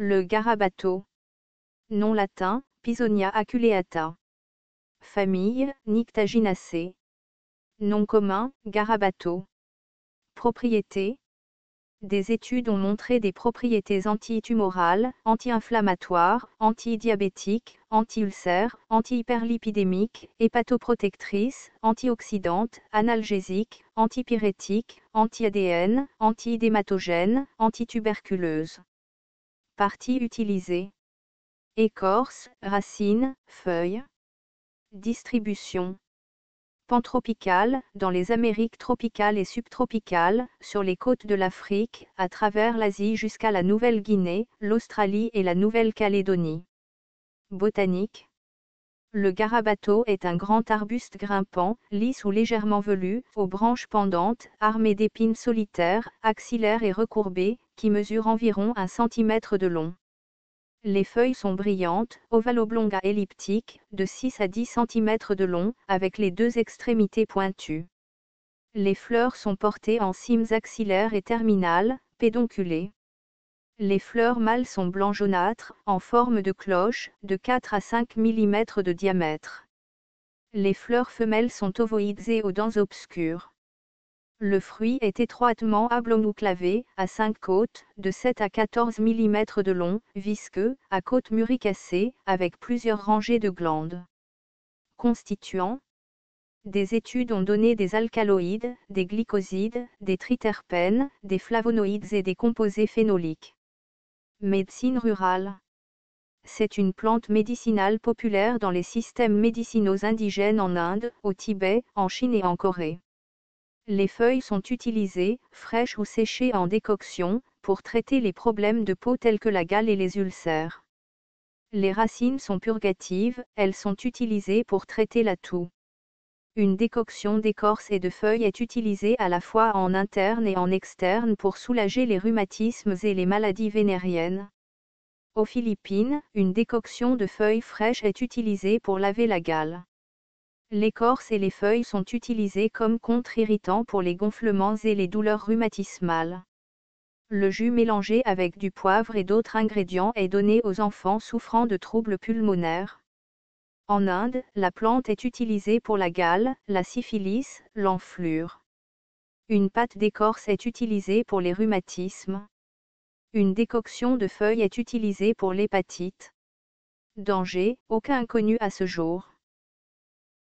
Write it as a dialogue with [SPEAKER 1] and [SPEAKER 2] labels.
[SPEAKER 1] Le garabato. Nom latin, Pisonia aculeata. Famille, Nyctaginaceae. Nom commun, garabato. Propriétés. Des études ont montré des propriétés anti-tumorales, anti-inflammatoires, anti-diabétiques, anti-ulcères, anti-hyperlipidémiques, hépatoprotectrices, antioxydantes, analgésiques, antipyrétiques, anti-ADN, anti-idématogènes, antituberculeuses. Parties utilisées. Écorce, racines, feuilles. Distribution. Pantropicale, dans les Amériques tropicales et subtropicales, sur les côtes de l'Afrique, à travers l'Asie jusqu'à la Nouvelle-Guinée, l'Australie et la Nouvelle-Calédonie. Botanique. Le garabato est un grand arbuste grimpant, lisse ou légèrement velu, aux branches pendantes, armé d'épines solitaires, axillaires et recourbées, qui mesure environ 1 cm de long. Les feuilles sont brillantes, ovalo-oblongues à elliptiques, de 6 à 10 cm de long, avec les deux extrémités pointues. Les fleurs sont portées en cimes axillaires et terminales, pédonculées. Les fleurs mâles sont blanc jaunâtre, en forme de cloche, de 4 à 5 mm de diamètre. Les fleurs femelles sont ovoïdes et aux dents obscures. Le fruit est étroitement oblongo-clavé, à 5 côtes, de 7 à 14 mm de long, visqueux, à côtes muricacées, avec plusieurs rangées de glandes. Constituants. Des études ont donné des alcaloïdes, des glycosides, des triterpènes, des flavonoïdes et des composés phénoliques. Médecine rurale. C'est une plante médicinale populaire dans les systèmes médicinaux indigènes en Inde, au Tibet, en Chine et en Corée. Les feuilles sont utilisées, fraîches ou séchées en décoction, pour traiter les problèmes de peau tels que la gale et les ulcères. Les racines sont purgatives, elles sont utilisées pour traiter la toux. Une décoction d'écorce et de feuilles est utilisée à la fois en interne et en externe pour soulager les rhumatismes et les maladies vénériennes. Aux Philippines, une décoction de feuilles fraîches est utilisée pour laver la gale. L'écorce et les feuilles sont utilisées comme contre-irritants pour les gonflements et les douleurs rhumatismales. Le jus mélangé avec du poivre et d'autres ingrédients est donné aux enfants souffrant de troubles pulmonaires. En Inde, la plante est utilisée pour la gale, la syphilis, l'enflure. Une pâte d'écorce est utilisée pour les rhumatismes. Une décoction de feuilles est utilisée pour l'hépatite. Danger, aucun connu à ce jour.